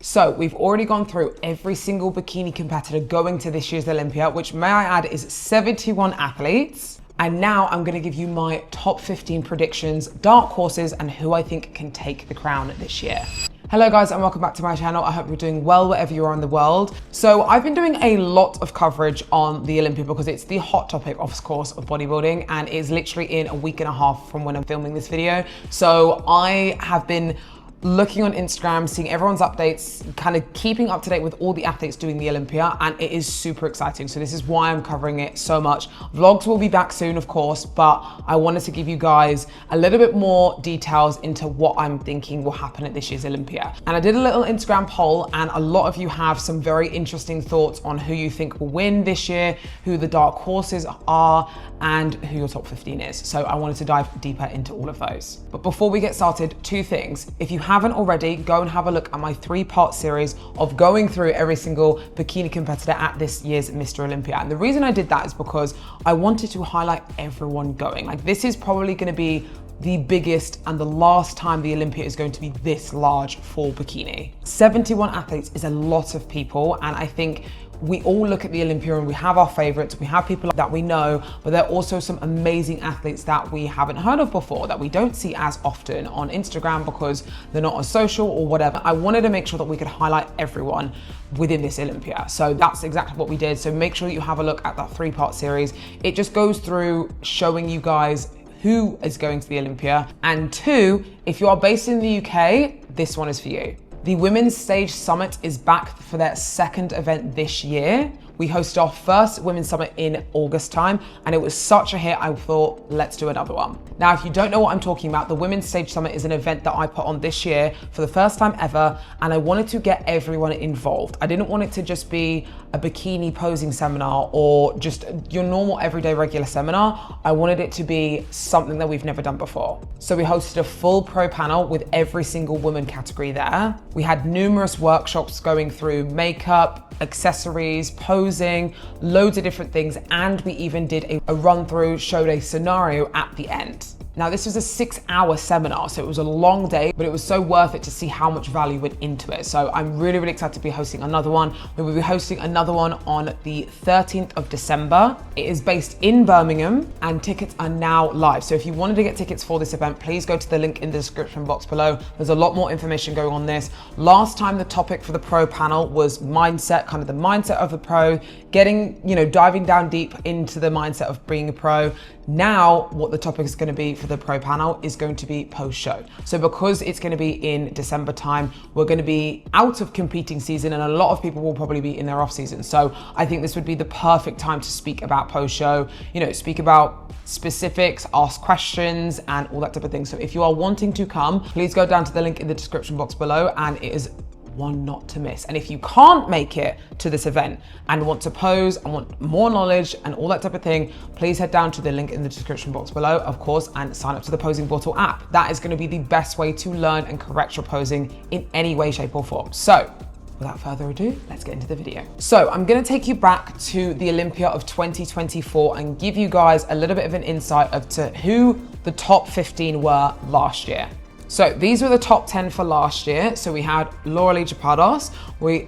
So we've already gone through every single bikini competitor going to this year's Olympia, which may I add is 71 athletes. And now I'm gonna give you my top 15 predictions, dark horses, and who I think can take the crown this year. Hello guys, and welcome back to my channel. I hope you're doing well wherever you are in the world. So I've been doing a lot of coverage on the Olympia because it's the hot topic, of course, of bodybuilding, and it's literally in a week and a half from when I'm filming this video. So I have been looking on Instagram, seeing everyone's updates, kind of keeping up to date with all the athletes doing the Olympia, and it is super exciting. So this is why I'm covering it so much. Vlogs will be back soon, of course, but I wanted to give you guys a little bit more details into what I'm thinking will happen at this year's Olympia. And I did a little Instagram poll, and a lot of you have some very interesting thoughts on who you think will win this year, who the dark horses are, and who your top 15 is. So I wanted to dive deeper into all of those. But before we get started, two things. If you haven't already, go and have a look at my 3-part series of going through every single bikini competitor at this year's Mr. Olympia. And the reason I did that is because I wanted to highlight everyone going. Like, this is probably gonna be the biggest and the last time the Olympia is going to be this large for bikini. 71 athletes is a lot of people, and I think we all look at the Olympia and we have our favorites, we have people that we know, but there are also some amazing athletes that we haven't heard of before, that we don't see as often on Instagram because they're not as social or whatever. I wanted to make sure that we could highlight everyone within this Olympia. So that's exactly what we did. So make sure that you have a look at that 3-part series. It just goes through showing you guys who is going to the Olympia. And 2, if you are based in the UK, this one is for you. The Women's Stage Summit is back for their 2nd event this year. We hosted our first Women's Summit in August time, and it was such a hit, I thought, let's do another one. Now, if you don't know what I'm talking about, the Women's Stage Summit is an event that I put on this year for the first time ever, and I wanted to get everyone involved. I didn't want it to just be a bikini posing seminar or just your normal everyday regular seminar. I wanted it to be something that we've never done before. So we hosted a full pro panel with every single woman category there. We had numerous workshops going through makeup, accessories, posing, loads of different things, and we even did a run through, showed a scenario at the end. Now, this was a 6-hour seminar, so it was a long day, but it was so worth it to see how much value went into it. So I'm really, really excited to be hosting another one. We will be hosting another one on the 13th of December. It is based in Birmingham, and tickets are now live. So if you wanted to get tickets for this event, please go to the link in the description box below. There's a lot more information going on this. Last time, the topic for the pro panel was mindset, kind of the mindset of the pro, getting, diving down deep into the mindset of being a pro. Now, what the topic is going to be for the pro panel is going to be post-show. So because it's going to be in December time, we're going to be out of competing season, and a lot of people will probably be in their off season. So I think this would be the perfect time to speak about post-show, speak about specifics, ask questions, and all that type of thing. So if you are wanting to come, please go down to the link in the description box below, and it is one not to miss. And if you can't make it to this event and want to pose and want more knowledge and all that type of thing, please head down to the link in the description box below, of course, and sign up to the Posing Portal app. That is going to be the best way to learn and correct your posing in any way, shape, or form. So without further ado, let's get into the video. So I'm going to take you back to the Olympia of 2024 and give you guys a little bit of an insight of to who the top 15 were last year. So these were the top 10 for last year. So we had Laura Chapados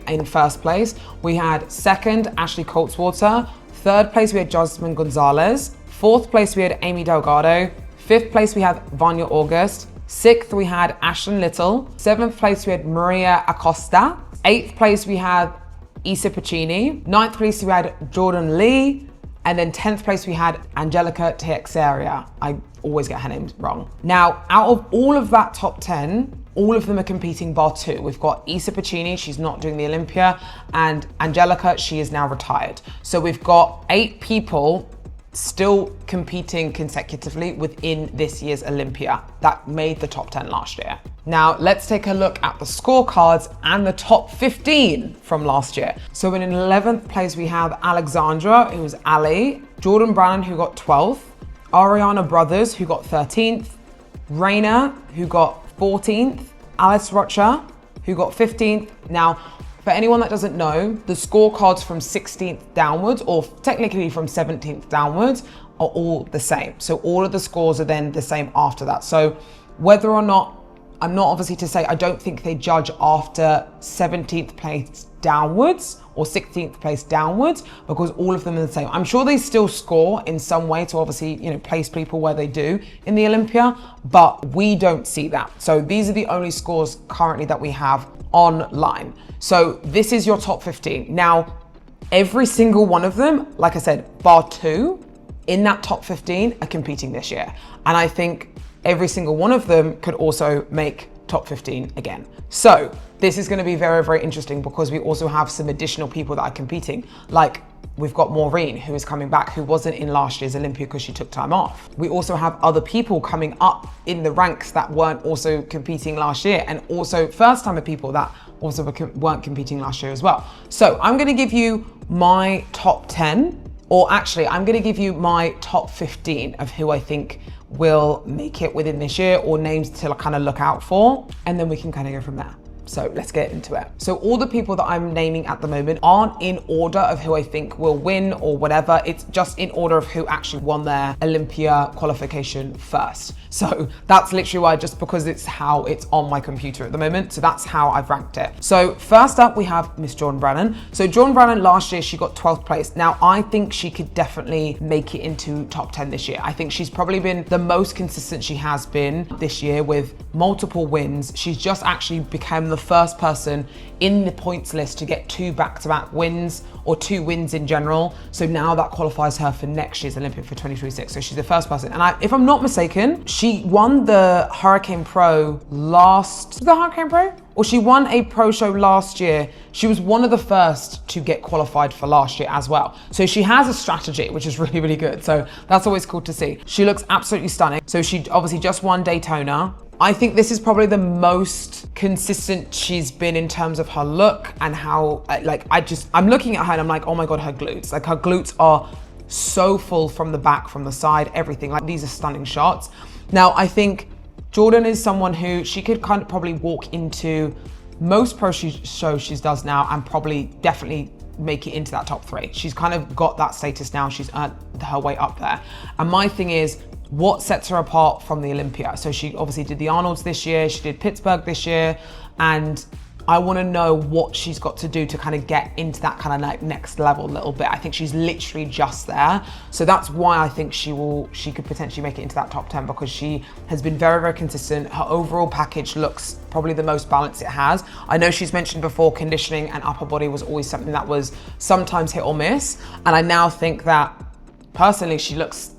in first place. We had second, Ashley Coltswater. Third place, we had Jasmine Gonzalez. Fourth place, we had Amy Delgado. Fifth place, we had Vania August. Sixth, we had Ashton Little. Seventh place, we had Maria Acosta. Eighth place, we had Isa Piccini. Ninth place, we had Jordan Lee. And then 10th place, we had Angelica Teixeira. I always get her name wrong. Now, out of all of that top 10, all of them are competing bar 2. We've got Isa Piccini, she's not doing the Olympia, and Angelica, she is now retired. So we've got 8 people still competing consecutively within this year's Olympia that made the top 10 last year. Now, let's take a look at the scorecards and the top 15 from last year. So in 11th place, we have Alexandra, who was Ali, Jordan Brannon, who got 12th, Ariana Brothers, who got 13th, Raina, who got 14th, Alice Rocha, who got 15th. Now, for anyone that doesn't know, the scorecards from 16th downwards, or technically from 17th downwards, are all the same. So all of the scores are then the same after that. So whether or not I'm not obviously to say I don't think they judge after 17th place downwards or 16th place downwards, because all of them are the same. I'm sure they still score in some way to obviously, you know, place people where they do in the Olympia, but we don't see that. So these are the only scores currently that we have online. So this is your top 15. Now, every single one of them, like I said, bar 2 in that top 15 are competing this year. And I think every single one of them could also make top 15 again. So this is going to be very, very interesting, because we also have some additional people that are competing. Like, we've got Moren, who is coming back, who wasn't in last year's Olympia because she took time off. We also have other people coming up in the ranks that weren't also competing last year, and also first-timer people that also weren't competing last year as well. So I'm going to give you my top 10, or actually I'm going to give you my top 15 of who I think will make it within this year, or names to kind of look out for, and then we can kind of go from there. So let's get into it. So all the people that I'm naming at the moment aren't in order of who I think will win or whatever. It's just in order of who actually won their Olympia qualification first. So that's literally why, just because it's how it's on my computer at the moment. So that's how I've ranked it. So first up, we have Miss Jordan Brannon. So Jordan Brannon last year, she got 12th place. Now I think she could definitely make it into top 10 this year. I think she's probably been the most consistent she has been this year with multiple wins. She's just actually become the first person in the points list to get 2 back-to-back wins, or 2 wins in general. So now that qualifies her for next year's Olympia for 2026. So she's the first person. And if I'm not mistaken, she won the Hurricane Pro last, the Hurricane Pro? Or she won a pro show last year. She was one of the first to get qualified for last year as well. So she has a strategy, which is really, really good. So that's always cool to see. She looks absolutely stunning. So she obviously just won Daytona. I think this is probably the most consistent she's been in terms of her look and how, I'm looking at her and I'm like, oh my God, her glutes. Like, her glutes are so full from the back, from the side, everything. Like, these are stunning shots. Now, I think Jordan is someone who she could kind of probably walk into most pro shows she does now and probably definitely make it into that top 3. She's kind of got that status now. She's earned her way up there. And my thing is, what sets her apart from the Olympia? So she obviously did the Arnolds this year, she did Pittsburgh this year, and I want to know what she's got to do to kind of get into that kind of like next level a little bit. I think she's literally just there. So that's why I think she could potentially make it into that top 10, because she has been very, very consistent. Her overall package looks probably the most balanced it has. I know she's mentioned before conditioning and upper body was always something that was sometimes hit or miss. And I now think that personally, she looks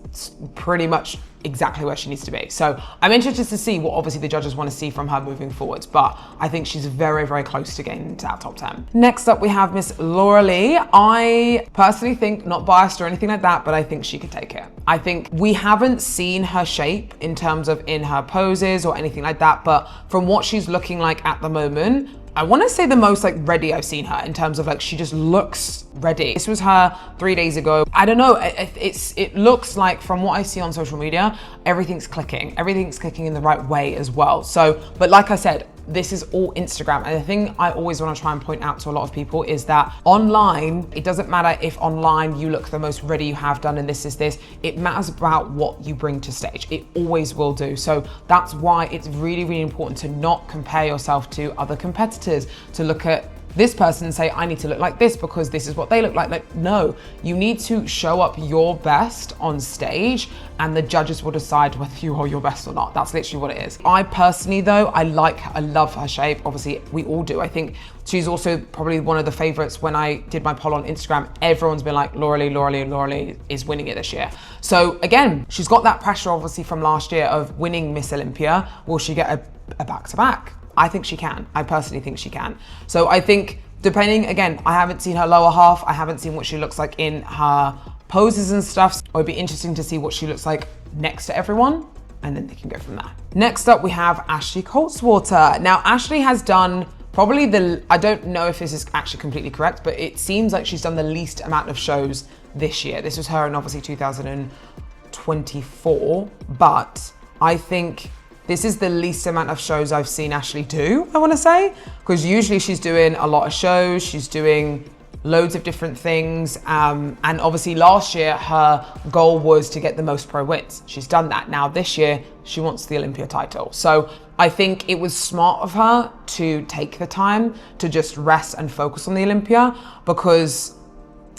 pretty much exactly where she needs to be. So I'm interested to see what obviously the judges want to see from her moving forwards, but I think she's very, very close to getting into that top 10. Next up, we have Miss Laura Lee. I personally think, not biased or anything like that, but I think she could take it. I think we haven't seen her shape in terms of in her poses or anything like that, but from what she's looking like at the moment, I want to say the most like ready I've seen her, in terms of like, she just looks ready. This was her 3 days ago. I don't know, it looks like, from what I see on social media, everything's clicking in the right way as well. So, but like I said, this is all Instagram. And the thing I always want to try and point out to a lot of people is that online, it doesn't matter if online you look the most ready you have done and this is this, it matters about what you bring to stage. It always will do. So that's why it's really, really important to not compare yourself to other competitors, to look at this person and say, I need to look like this because this is what they look like. Like, no, you need to show up your best on stage and the judges will decide whether you are your best or not. That's literally what it is. I personally though, I love her shape. Obviously we all do. I think she's also probably one of the favorites. When I did my poll on Instagram, everyone's been like, Laura Lee is winning it this year. So again, she's got that pressure obviously from last year of winning Miss Olympia. Will she get a back-to-back? I think she can. I personally think she can. So I think, depending, again, I haven't seen her lower half. I haven't seen what she looks like in her poses and stuff. So it would be interesting to see what she looks like next to everyone, and then they can go from there. Next up, we have Ashley Coltswater. Now, Ashley has done probably I don't know if this is actually completely correct, but it seems like she's done the least amount of shows this year. This was her in obviously 2024, but I think this is the least amount of shows I've seen Ashley do, I want to say, because usually she's doing a lot of shows. She's doing loads of different things. And obviously last year, her goal was to get the most pro wins. She's done that. Now this year, she wants the Olympia title. So I think it was smart of her to take the time to just rest and focus on the Olympia, because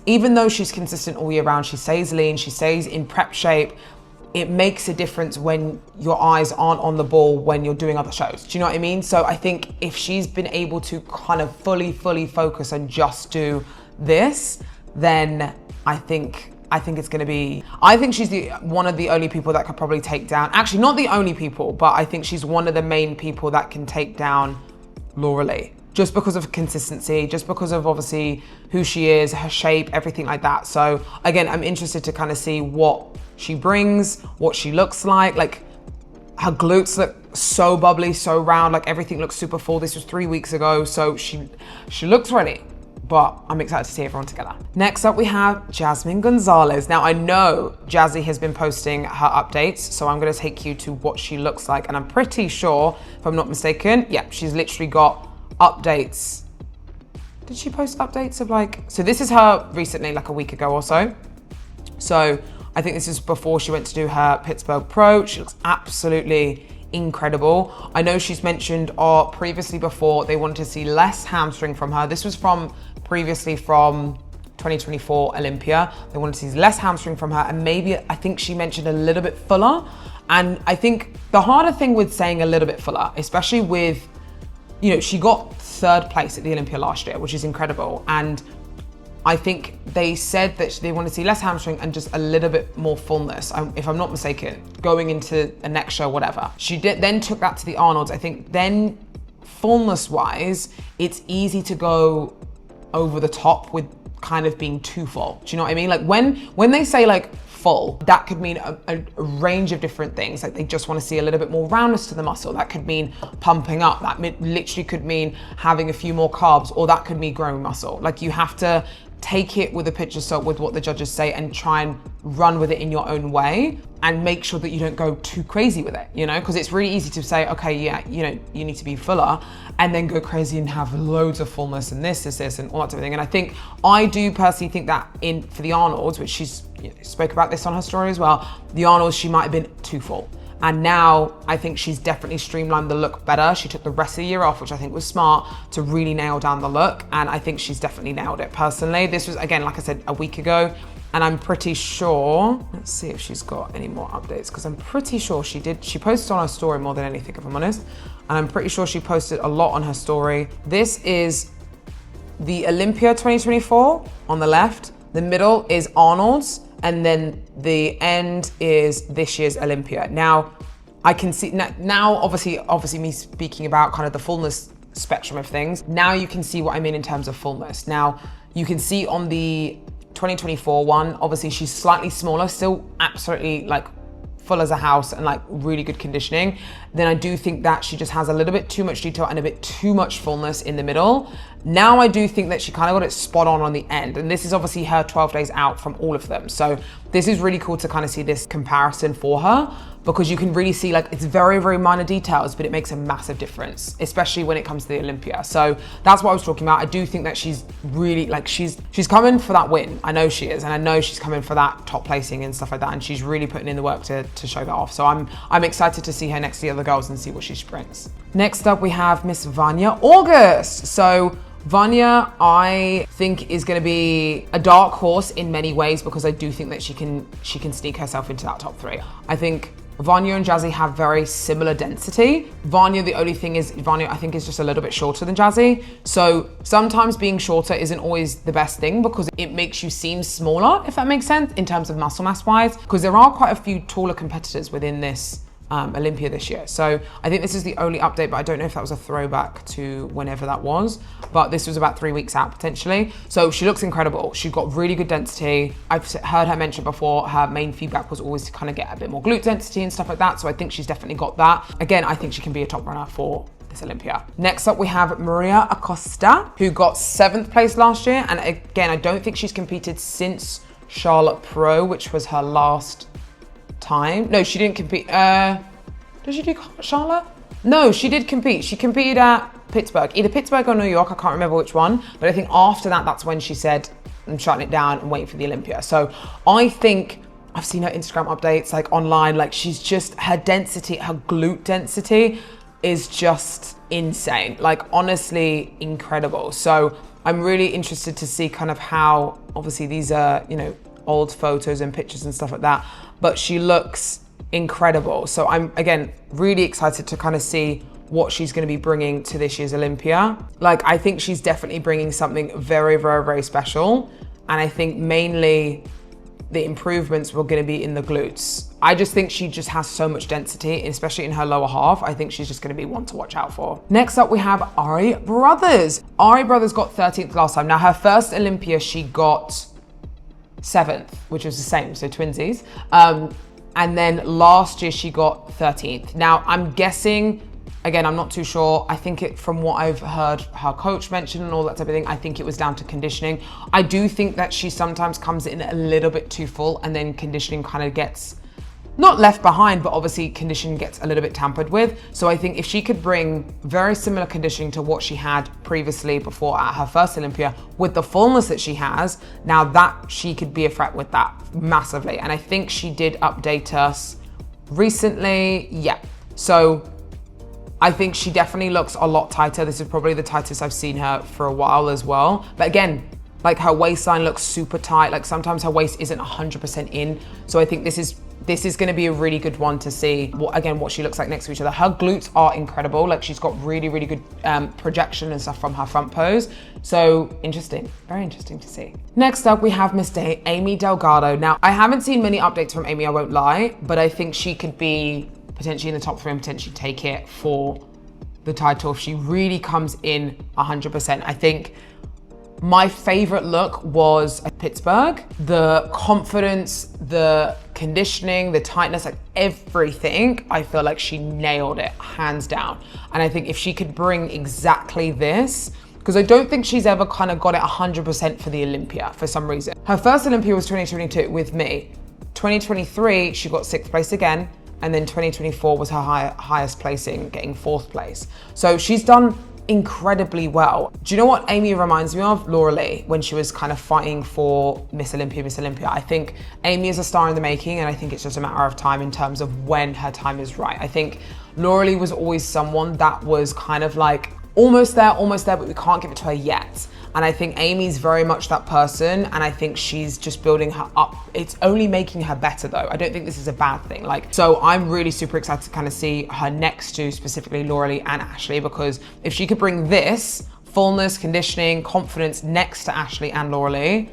even though she's consistent all year round, she stays lean, she stays in prep shape, it makes a difference when your eyes aren't on the ball when you're doing other shows. Do you know what I mean? So I think if she's been able to kind of fully focus and just do this, then I think it's gonna be, I think she's one of the only people that could probably take down, actually not the only people, but I think she's one of the main people that can take down Laura Lee. Just because of consistency, just because of obviously who she is, her shape, everything like that. So again, I'm interested to kind of see what she brings, what she looks like. Like her glutes look so bubbly, so round, like everything looks super full. This was 3 weeks ago, so she looks ready, but I'm excited to see everyone together. Next up, we have Jasmine Gonzalez. Now I know Jazzy has been posting her updates, so I'm gonna take you to what she looks like. And I'm pretty sure, if I'm not mistaken, yeah, she's literally got updates. Did she post updates of like, so this is her recently, like a week ago or so. So I think this is before she went to do her Pittsburgh Pro. She looks absolutely incredible. I know she's mentioned previously before they wanted to see less hamstring from her. This was previously from 2024 Olympia. They wanted to see less hamstring from her, and maybe I think she mentioned a little bit fuller. And I think the harder thing with saying a little bit fuller, especially with, you know, she got 3rd place at the Olympia last year, which is incredible. And I think they said that they want to see less hamstring and just a little bit more fullness, if I'm not mistaken, going into a next show, whatever. She then took that to the Arnolds. I think then fullness wise, it's easy to go over the top with kind of being too full. Do you know what I mean? Like when they say like full, that could mean a range of different things. Like they just want to see a little bit more roundness to the muscle. That could mean pumping up. That literally could mean having a few more carbs, or that could mean growing muscle. Like you have to take it with a pinch of salt with what the judges say and try and run with it in your own way and make sure that you don't go too crazy with it, you know? Because it's really easy to say, okay, yeah, you know, you need to be fuller, and then go crazy and have loads of fullness and this and all that type of thing. And I do personally think that for the Arnolds, which she's spoke about this on her story as well, the Arnolds, she might have been too full. And now I think she's definitely streamlined the look better. She took the rest of the year off, which I think was smart, to really nail down the look. And I think she's definitely nailed it personally. This was, again, like I said, a week ago. And I'm pretty sure, let's see if she's got any more updates, because I'm pretty sure she posted on her story more than anything, if I'm honest. And I'm pretty sure she posted a lot on her story. This is the Olympia 2024 on the left. The middle is Arnold's. And then the end is this year's Olympia. Now, I can see, now obviously me speaking about kind of the fullness spectrum of things, now you can see what I mean in terms of fullness. Now, you can see on the 2024 one, obviously she's slightly smaller, still absolutely like full as a house and like really good conditioning. Then I do think that she just has a little bit too much detail and a bit too much fullness in the middle. Now I do think that she kind of got it spot on the end. And this is obviously her 12 days out from all of them. So this is really cool to kind of see this comparison for her, because you can really see like it's very, very minor details, but it makes a massive difference, especially when it comes to the Olympia. So that's what I was talking about. I do think that she's really like, she's coming for that win. I know she is. And I know she's coming for that top placing and stuff like that. And she's really putting in the work to show that off. So I'm excited to see her next to the other girls and see what she brings. Next up, we have Miss Vania August. So Vania, I think, is going to be a dark horse in many ways, because I do think that she can sneak herself into that top 3. I think Vania and Jazzy have very similar density. Vania, the only thing is, Vania I think is just a little bit shorter than Jazzy. So sometimes being shorter isn't always the best thing, because it makes you seem smaller, if that makes sense, in terms of muscle mass wise, because there are quite a few taller competitors within this Olympia this year. So I think this is the only update, but I don't know if that was a throwback to whenever that was, but this was about 3 weeks out potentially. So she looks incredible. She's got really good density. I've heard her mention before, her main feedback was always to kind of get a bit more glute density and stuff like that. So I think she's definitely got that. Again, I think she can be a top runner for this Olympia. Next up, we have Maria Acosta, who got 7th place last year. And again, I don't think she's competed since Charlotte Pro, which was her last time. No, she didn't compete. Did she do Charlotte? No, she did compete. She competed at Pittsburgh, either Pittsburgh or New York, I can't remember which one, but I think after that, that's when she said, I'm shutting it down and waiting for the Olympia. So I think I've seen her Instagram updates like online, like she's just, her density, her glute density is just insane. Like honestly, incredible. So I'm really interested to see kind of how, obviously these are, you know, old photos and pictures and stuff like that, but she looks incredible. So I'm, again, really excited to kind of see what she's going to be bringing to this year's Olympia. Like, I think she's definitely bringing something very, very, very special. And I think mainly the improvements were going to be in the glutes. I just think she just has so much density, especially in her lower half. I think she's just going to be one to watch out for. Next up, we have RYDERWEAR. RYDERWEAR got 13th last time. Now, her first Olympia, she got 7th, which was the same, so twinsies. And then last year, she got 13th. Now, I'm guessing, again, I'm not too sure. I think it, from what I've heard her coach mention and all that type of thing, I think it was down to conditioning. I do think that she sometimes comes in a little bit too full and then conditioning kind of gets, not left behind, but obviously conditioning gets a little bit tampered with. So I think if she could bring very similar conditioning to what she had previously before at her first Olympia with the fullness that she has, now that she could be a threat with that massively. And I think she did update us recently. Yeah. So I think she definitely looks a lot tighter. This is probably the tightest I've seen her for a while as well. But again, like her waistline looks super tight. Like sometimes her waist isn't 100% in. So I think this is going to be a really good one to see what she looks like next to each other. Her glutes are incredible. Like she's got really, really good projection and stuff from her front pose. So interesting, very interesting to see. Next up, we have Miss Amy Delgado. Now, I haven't seen many updates from Amy, I won't lie, but I think she could be potentially in the top 3 and potentially take it for the title if she really comes in 100%. I think my favorite look was Pittsburgh. The confidence, the conditioning, the tightness, like everything, I feel like she nailed it, hands down. And I think if she could bring exactly this, because I don't think she's ever kind of got it 100% for the Olympia for some reason. Her first Olympia was 2022 with me. 2023, she got 6th place again. And then 2024 was her highest placing, getting 4th place. So she's done incredibly well. Do you know what Amy reminds me of? Laura Lee, when she was kind of fighting for Miss Olympia. I think Amy is a star in the making, and I think it's just a matter of time in terms of when her time is right. I think Laura Lee was always someone that was kind of like almost there, but we can't give it to her yet. And I think Amy's very much that person, and I think she's just building her up. It's only making her better though. I don't think this is a bad thing. Like, so I'm really super excited to kind of see her next to specifically Laura Lee and Ashley, because if she could bring this fullness, conditioning, confidence next to Ashley and Laura Lee,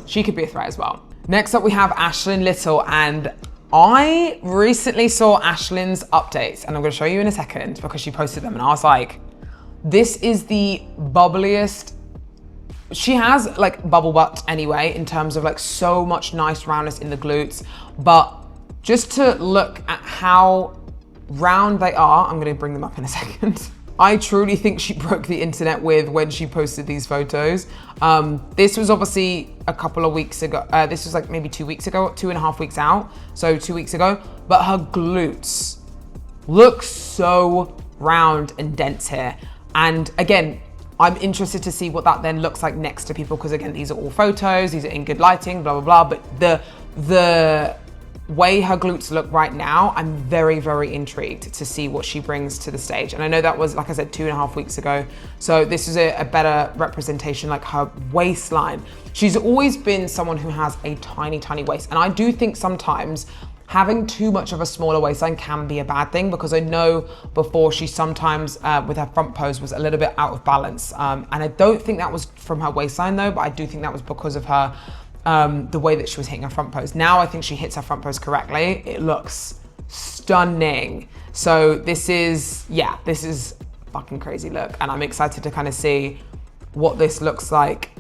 she could be a threat as well. Next up, we have Ashlyn Little, and I recently saw Ashlyn's updates, and I'm gonna show you in a second because she posted them, and I was like, this is the bubbliest. She has like bubble butt anyway, in terms of like so much nice roundness in the glutes, but just to look at how round they are, I'm gonna bring them up in a second. I truly think she broke the internet with when she posted these photos. This was obviously a couple of weeks ago. This was like maybe 2 weeks ago, 2.5 weeks out. So 2 weeks ago, but her glutes look so round and dense here. And again, I'm interested to see what that then looks like next to people, because again, these are all photos, these are in good lighting, blah, blah, blah. But the way her glutes look right now, I'm very, very intrigued to see what she brings to the stage. And I know that was, like I said, 2.5 weeks ago. So this is a better representation, like her waistline. She's always been someone who has a tiny, tiny waist. And I do think sometimes having too much of a smaller waistline can be a bad thing, because I know before she sometimes with her front pose was a little bit out of balance. And I don't think that was from her waistline though, but I do think that was because of her, the way that she was hitting her front pose. Now I think she hits her front pose correctly. It looks stunning. So this is a fucking crazy look. And I'm excited to kind of see what this looks like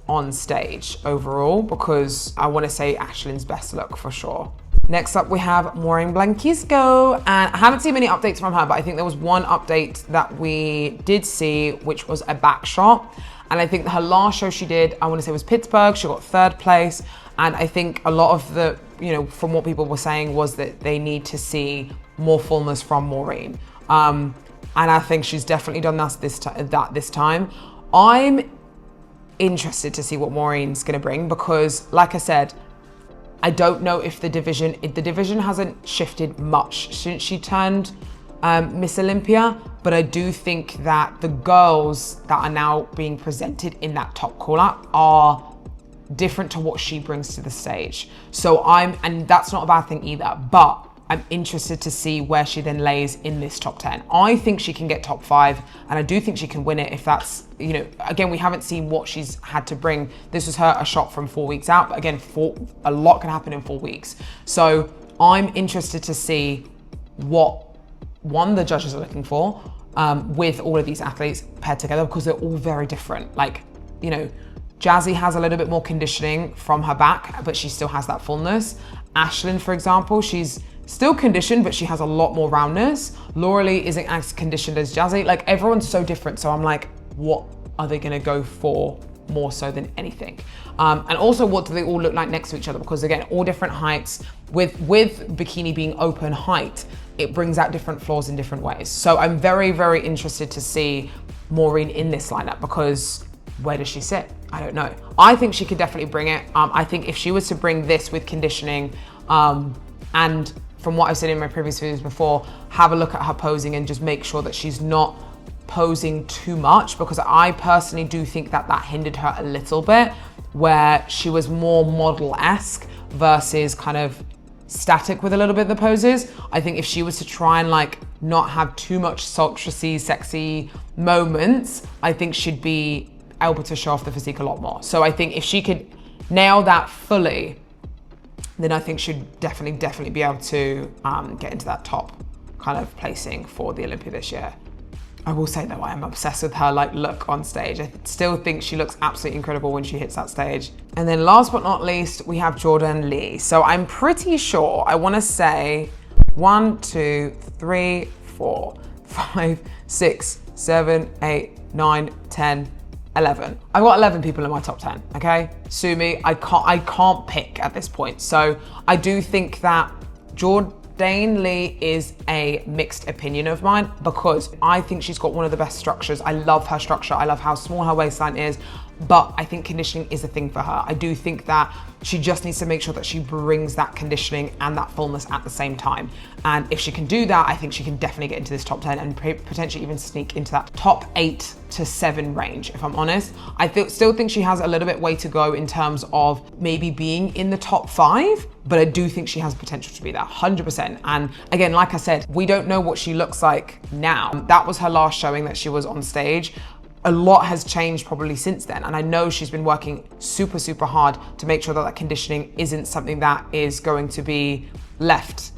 on stage overall, because I want to say Ashlyn's best look for sure. Next up, we have Moren Blanquisco, and I haven't seen many updates from her, but I think there was one update that we did see, which was a back shot. And I think her last show she did, I want to say was Pittsburgh, she got 3rd place. And I think a lot of the, from what people were saying was that they need to see more fullness from Maureen. And And I think she's definitely done that this time. I'm interested to see what Moren's going to bring because, like I said, I don't know if the division hasn't shifted much since she turned Miss Olympia, but I do think that the girls that are now being presented in that top call-up are different to what she brings to the stage. So and that's not a bad thing either, but I'm interested to see where she then lays in this top 10. I think she can get top 5, and I do think she can win it if that's, you know, again, we haven't seen what she's had to bring. This was a shot from 4 weeks out, but again, a lot can happen in 4 weeks. So I'm interested to see what, the judges are looking for with all of these athletes paired together, because they're all very different. Like, you know, Jazzy has a little bit more conditioning from her back, but she still has that fullness. Ashlyn, for example, she's still conditioned, but she has a lot more roundness. Laura Lee isn't as conditioned as Jazzy. Like, everyone's so different. So I'm like, what are they gonna go for more so than anything? And also, what do they all look like next to each other? Because again, all different heights. With Bikini being open height, it brings out different floors in different ways. So I'm very, very interested to see Moren in this lineup, because where does she sit? I don't know. I think she could definitely bring it. I think if she was to bring this with conditioning, and from what I've said in my previous videos before, have a look at her posing and just make sure that she's not posing too much, because I personally do think that hindered her a little bit, where she was more model-esque versus kind of static with a little bit of the poses. I think if she was to try and like not have too much sultry, sexy moments, I think she'd be able to show off the physique a lot more. So I think if she could nail that fully, then I think she'd definitely be able to get into that top kind of placing for the Olympia this year. I will say though, I am obsessed with her like look on stage. I still think she looks absolutely incredible when she hits that stage. And then last but not least, we have Jordan Lee. So I'm pretty sure, I wanna say 1, 2, 3, 4, 5, 6, 7, 8, 9, 10, 11. I've got 11 people in my top 10, okay? Sue me, I can't pick at this point. So I do think that Jordan Lee is a mixed opinion of mine, because I think she's got one of the best structures. I love her structure. I love how small her waistline is, but I think conditioning is a thing for her. I do think that she just needs to make sure that she brings that conditioning and that fullness at the same time. And if she can do that, I think she can definitely get into this top 10 and potentially even sneak into that top 8 to 7 range, if I'm honest. I still think she has a little bit way to go in terms of maybe being in the top 5, but I do think she has potential to be there, 100%. And again, like I said, we don't know what she looks like now. That was her last showing that she was on stage. A lot has changed probably since then, and I know she's been working super hard to make sure that that conditioning isn't something that is going to be left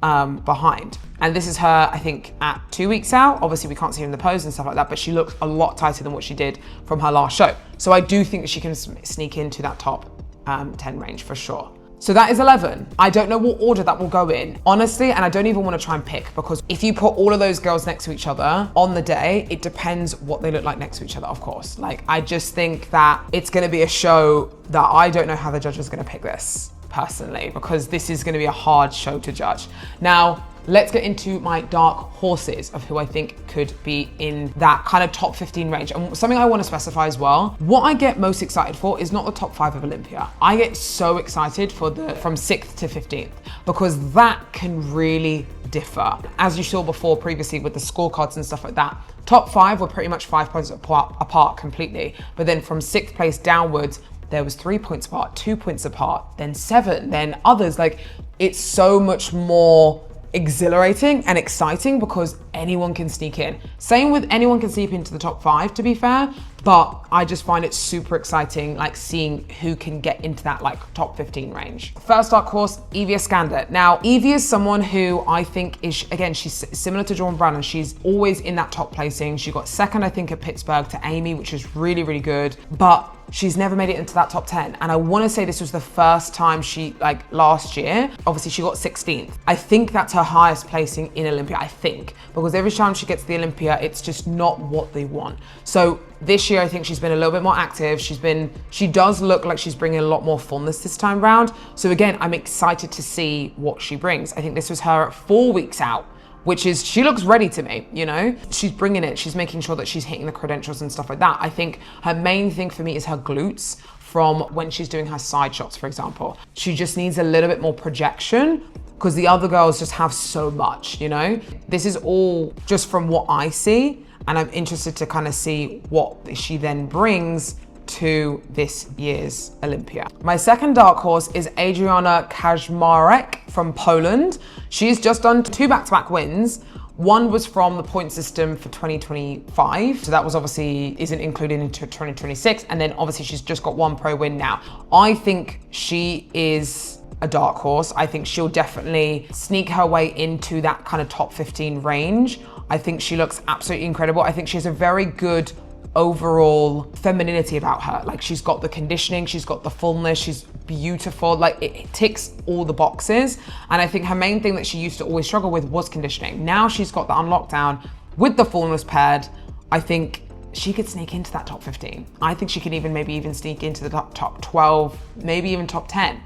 behind. And this is her, I think, at 2 weeks out. Obviously we can't see her in the pose and stuff like that, but she looks a lot tighter than what she did from her last show. So I do think that she can sneak into that top 10 range for sure. So that is 11. I don't know what order that will go in, honestly, and I don't even want to try and pick, because if you put all of those girls next to each other on the day, it depends what they look like next to each other, of course. Like, I just think that it's going to be a show that I don't know how the judges are going to pick this, personally, because this is going to be a hard show to judge. Now, let's get into my dark horses of who I think could be in that kind of top 15 range. And something I want to specify as well, what I get most excited for is not the top 5 of Olympia. I get so excited for from 6th to 15th, because that can really differ. As you saw before previously with the scorecards and stuff like that, top 5 were pretty much 5 points apart completely. But then from 6th place downwards, there was 3 points apart, 2 points apart, then 7, then others. Like, it's so much more exhilarating and exciting because anyone can sneak in. Same with anyone can sneak into the top 5, to be fair, but I just find it super exciting, like seeing who can get into that like top 15 range. First dark horse, Evie Iskander. Now, Evie is someone who I think is, again, she's similar to Jordan Brandon. She's always in that top placing. She got 2nd, I think, at Pittsburgh to Amy, which is really good, but she's never made it into that top 10. And I want to say this was the first time she, like last year, obviously she got 16th. I think that's her highest placing in Olympia, I think, because every time she gets to the Olympia, it's just not what they want. So this year, I think she's been a little bit more active. She does look like she's bringing a lot more fullness this time round. So again, I'm excited to see what she brings. I think this was her at 4 weeks out which is, she looks ready to me, you know? She's bringing it, she's making sure that she's hitting the credentials and stuff like that. I think her main thing for me is her glutes from when she's doing her side shots, for example. She just needs a little bit more projection because the other girls just have so much, you know? This is all just from what I see, and I'm interested to kind of see what she then brings to this year's Olympia. My second dark horse is Adriana Kaczmarek from Poland. She's just done 2 back-to-back wins. One was from the point system for 2025. So that was obviously isn't included into 2026. And then obviously she's just got 1 pro win now. I think she is a dark horse. I think she'll definitely sneak her way into that kind of top 15 range. I think she looks absolutely incredible. I think she has a very good overall femininity about her. Like, she's got the conditioning, she's got the fullness, she's beautiful. Like, it ticks all the boxes. And I think her main thing that she used to always struggle with was conditioning. Now she's got that on lockdown with the fullness paired. I think she could sneak into that top 15. I think she can maybe even sneak into the top 12, maybe even top 10.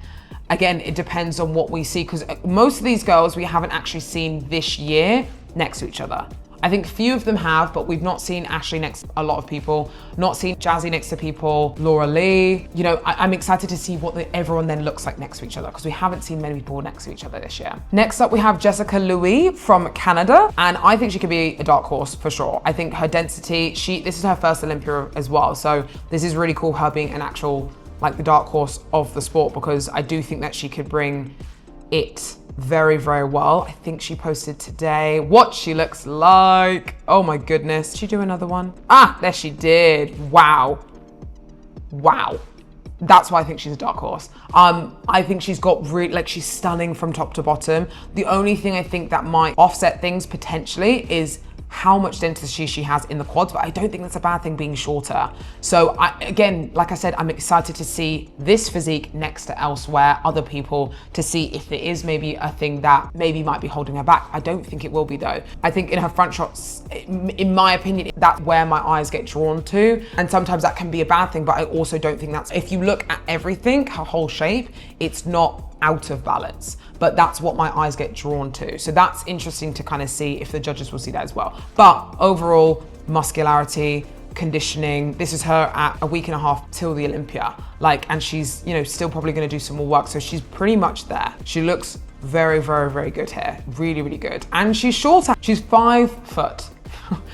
Again, it depends on what we see, because most of these girls we haven't actually seen this year next to each other. I think few of them have, but we've not seen Ashley next to a lot of people, not seen Jazzy next to people, Laura Lee. You know, I'm excited to see what everyone then looks like next to each other, because we haven't seen many people next to each other this year. Next up, we have Jessica Louis from Canada, and I think she could be a dark horse for sure. I think her density, this is her first Olympia as well, so this is really cool, her being an actual, like, the dark horse of the sport, because I do think that she could bring it very, very well. I think she posted today what she looks like. Oh my goodness. Did she do another one? Ah, there she did. Wow. Wow. That's why I think she's a dark horse. I think she's got really, like, she's stunning from top to bottom. The only thing I think that might offset things potentially is how much density she has in the quads, but I don't think that's a bad thing being shorter. So again, like I said, I'm excited to see this physique next to elsewhere, other people, to see if there is maybe a thing that maybe might be holding her back. I don't think it will be though. I think in her front shots, in my opinion, that's where my eyes get drawn to. And sometimes that can be a bad thing, but I also don't think that's, if you look at everything, her whole shape, it's not out of balance, but that's what my eyes get drawn to. So that's interesting to kind of see if the judges will see that as well. But overall, muscularity, conditioning, this is her at a week and a half till the Olympia. Like, and she's, you know, still probably gonna do some more work. So she's pretty much there. She looks very, very, very good here. Really, really good. And she's shorter. She's 5 foot.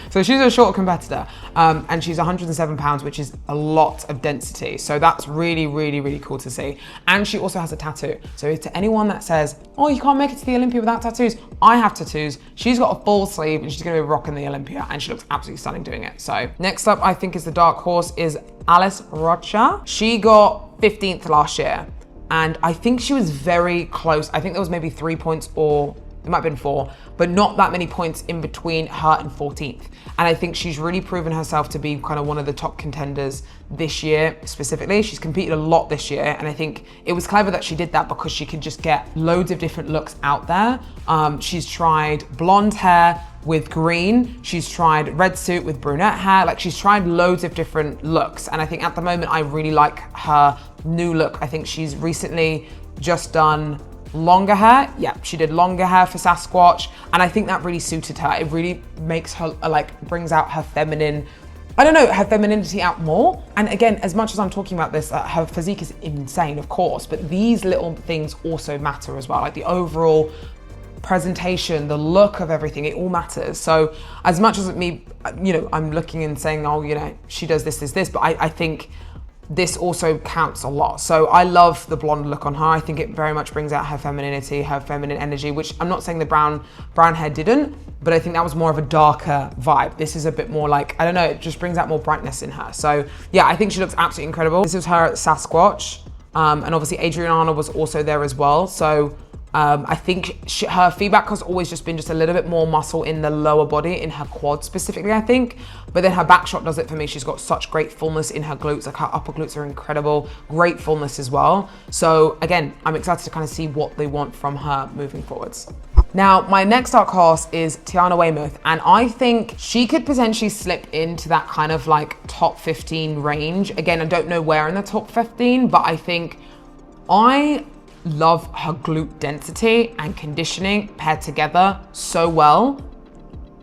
So she's a short competitor, and she's 107 pounds, which is a lot of density. So that's really, really, really cool to see. And she also has a tattoo. So to anyone that says, oh, you can't make it to the Olympia without tattoos, I have tattoos. She's got a full sleeve and she's gonna be rocking the Olympia, and she looks absolutely stunning doing it. So next up, I think is the dark horse, is Alice Rocha. She got 15th last year, and I think she was very close. I think there was maybe 3 points, or it might have been 4, but not that many points in between her and 14th. And I think she's really proven herself to be kind of one of the top contenders this year specifically. She's competed a lot this year, and I think it was clever that she did that because she could just get loads of different looks out there. She's tried blonde hair with green, she's tried red suit with brunette hair, like she's tried loads of different looks. And I think at the moment, I really like her new look. I think she's recently just done longer hair. Yeah, she did longer hair for Sasquatch, and I think that really suited her. It really makes her, like, brings out her feminine, I don't know, her femininity out more. And again, as much as I'm talking about this, her physique is insane, of course, but these little things also matter as well. Like the overall presentation, the look of everything, it all matters. So as much as me, you know, I'm looking and saying, oh, you know, she does this, but I think this also counts a lot. So I love the blonde look on her. I think it very much brings out her femininity, her feminine energy, which I'm not saying the brown hair didn't, but I think that was more of a darker vibe. This is a bit more like, I don't know, it just brings out more brightness in her. So yeah, I think she looks absolutely incredible. This is her at Sasquatch. And obviously Adriana was also there as well. So I think her feedback has always just been just a little bit more muscle in the lower body, in her quad specifically, I think. But then her back shot does it for me. She's got such great fullness in her glutes. Like her upper glutes are incredible, great fullness as well. So again, I'm excited to kind of see what they want from her moving forwards. Now, my next dark horse is Tiana Weymouth, and I think she could potentially slip into that kind of like top 15 range. Again, I don't know where in the top 15, but I think I love her glute density and conditioning paired together so well.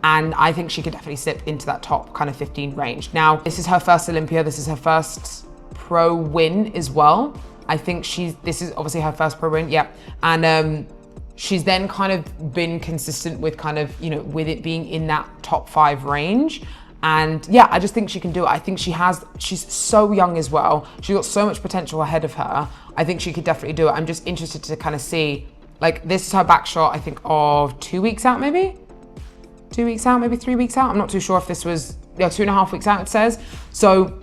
And I think she could definitely slip into that top kind of 15 range. Now, this is her first Olympia. This is her first pro win as well. I think this is obviously her first pro win, yeah. And she's then kind of been consistent with kind of, you know, with it being in that top 5 range. And yeah, I just think she can do it. I think she's so young as well. She's got so much potential ahead of her. I think she could definitely do it. I'm just interested to kind of see, like, this is her back shot, I think, of 2 weeks out, maybe? 2 weeks out, maybe 3 weeks out. I'm not too sure if this was, yeah, 2.5 weeks out, it says. So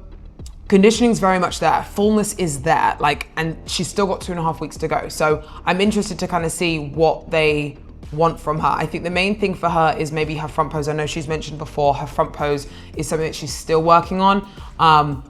conditioning's very much there. Fullness is there, like, and she's still got 2.5 weeks to go. So I'm interested to kind of see what they want from her. I think the main thing for her is maybe her front pose. I know she's mentioned before, her front pose is something that she's still working on.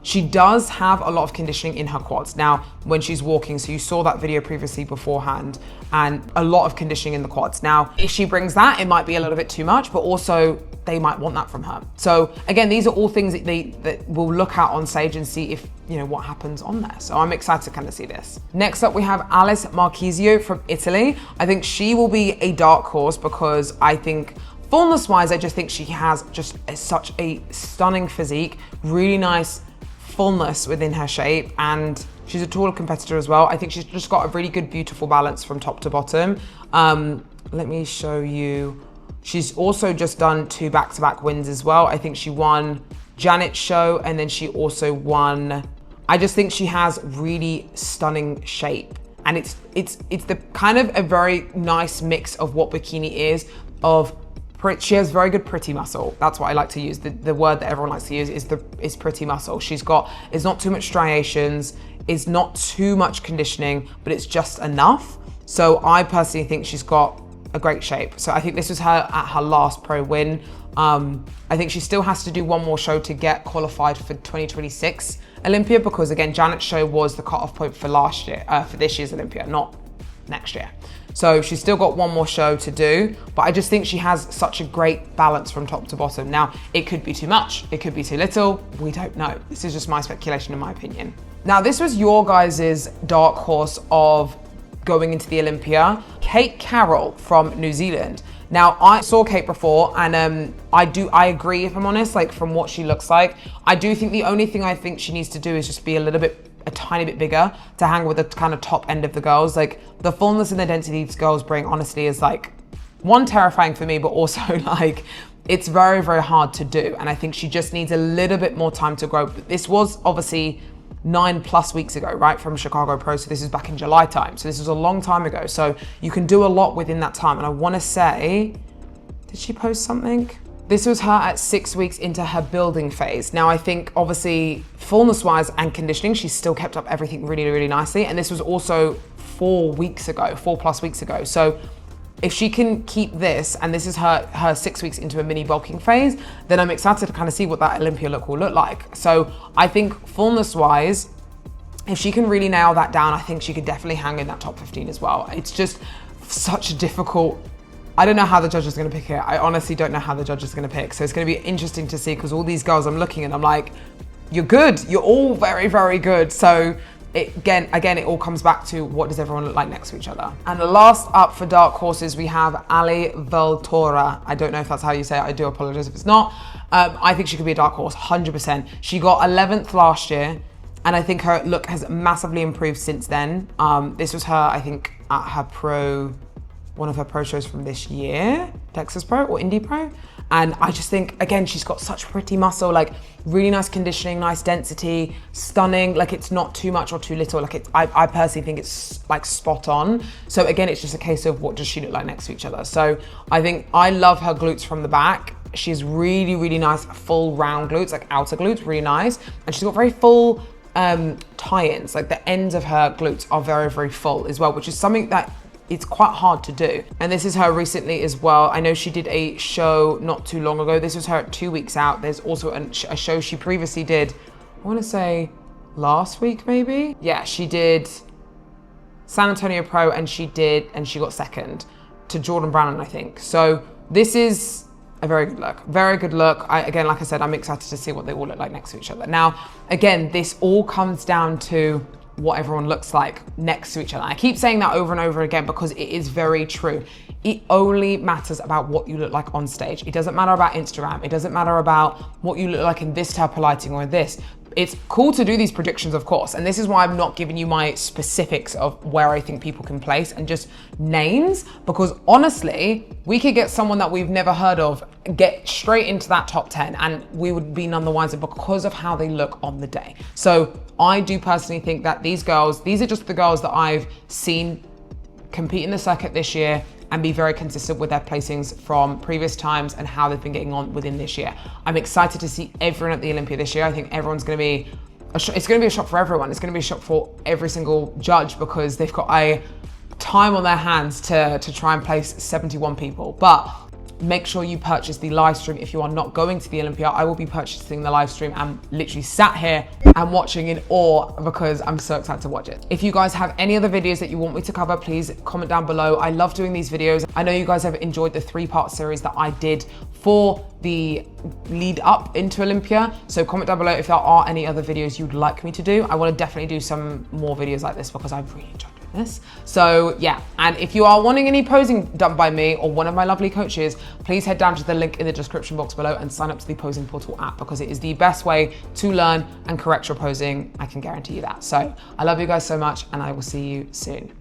She does have a lot of conditioning in her quads. Now, when she's walking, so you saw that video previously beforehand, and a lot of conditioning in the quads. Now, if she brings that, it might be a little bit too much, but also they might want that from her. So again, these are all things that we'll look at on stage and see if, you know, what happens on there. So I'm excited to kind of see this. Next up, we have Alice Marchisio from Italy. I think she will be a dark horse because I think fullness wise, I just think she has just such a stunning physique, really nice fullness within her shape, and she's a taller competitor as well. I think she's just got a really good, beautiful balance from top to bottom. Let me show you. She's also just done 2 back-to-back wins as well. I think she won Janet's show, and then she also won. I just think she has really stunning shape, and it's the kind of a very nice mix of what bikini is. She has very good pretty muscle. That's what I like to use. The word that everyone likes to use is pretty muscle. It's not too much striations, it's not too much conditioning, but it's just enough. So I personally think she's got a great shape. So I think this was her at her last pro win. I think she still has to do one more show to get qualified for 2026 Olympia, because again, Janet's show was the cutoff point for last year, for this year's Olympia, not next year. So she's still got one more show to do, but I just think she has such a great balance from top to bottom. Now, it could be too much, it could be too little, we don't know. This is just my speculation in my opinion. Now, this was your guys' dark horse of going into the Olympia, Kate Carroll from New Zealand. Now, I saw Kate before, and I agree, if I'm honest, like from what she looks like. I do think the only thing I think she needs to do is just be a tiny bit bigger to hang with the kind of top end of the girls. Like, the fullness and the density these girls bring, honestly, is like, one, terrifying for me, but also like, it's very, very hard to do. And I think she just needs a little bit more time to grow. But this was obviously 9+ weeks ago, right, from Chicago Pro. So this is back in July time. So this was a long time ago. So you can do a lot within that time. And I want to say, did she post something? This was her at 6 weeks into her building phase. Now, I think obviously fullness wise and conditioning, she's still kept up everything really, really nicely. And this was also 4+ weeks ago. So if she can keep this, and this is her 6 weeks into a mini bulking phase, then I'm excited to kind of see what that Olympia look will look like. So I think fullness wise, if she can really nail that down, I think she could definitely hang in that top 15 as well. It's just such a difficult, I don't know how the judge is going to pick it. I honestly don't know how the judge is going to pick. So it's going to be interesting to see, because all these girls I'm looking at, I'm like, you're good. You're all very, very good. So again, it all comes back to what does everyone look like next to each other. And the last up for dark horses, we have Ali Veltora. I don't know if that's how you say it. I do apologize if it's not. I think she could be a dark horse, 100%. She got 11th last year, and I think her look has massively improved since then. This was her, I think, at her one of her pro shows from this year, Texas Pro or Indy Pro. And I just think, again, she's got such pretty muscle, like really nice conditioning, nice density, stunning. Like, it's not too much or too little. Like, I personally think it's like spot on. So again, it's just a case of what does she look like next to each other. So I think I love her glutes from the back. She's really, really nice, full round glutes, like outer glutes, really nice. And she's got very full tie-ins. Like, the ends of her glutes are very, very full as well, which is something that it's quite hard to do. And this is her recently as well. I know she did a show not too long ago. This was her at 2 weeks out. There's also a show she previously did, I want to say last week maybe. Yeah, she did San Antonio Pro, and she got second to Jordan Brannon, I think. So this is a very good look, very good look. Again, like I said, I'm excited to see what they all look like next to each other. Now, again, this all comes down to what everyone looks like next to each other. I keep saying that over and over again because it is very true. It only matters about what you look like on stage. It doesn't matter about Instagram. It doesn't matter about what you look like in this type of lighting or this. It's cool to do these predictions, of course, and this is why I'm not giving you my specifics of where I think people can place and just names, because honestly, we could get someone that we've never heard of, get straight into that top 10, and we would be none the wiser because of how they look on the day. So I do personally think that these girls, these are just the girls that I've seen compete in the circuit this year and be very consistent with their placings from previous times and how they've been getting on within this year. I'm excited to see everyone at the Olympia this year. I think everyone's gonna be, it's gonna be a shock for everyone. It's gonna be a shock for every single judge because they've got a time on their hands to try and place 71 people. But make sure you purchase the live stream. If you are not going to the Olympia, I will be purchasing the live stream. I'm literally sat here and watching in awe because I'm so excited to watch it. If you guys have any other videos that you want me to cover, please comment down below. I love doing these videos. I know you guys have enjoyed the 3-part series that I did for the lead up into Olympia. So comment down below if there are any other videos you'd like me to do. I want to definitely do some more videos like this because I really enjoyed this. So yeah, and if you are wanting any posing done by me or one of my lovely coaches, please head down to the link in the description box below and sign up to the Posing Portal app because it is the best way to learn and correct your posing. I can guarantee you that. So I love you guys so much and I will see you soon.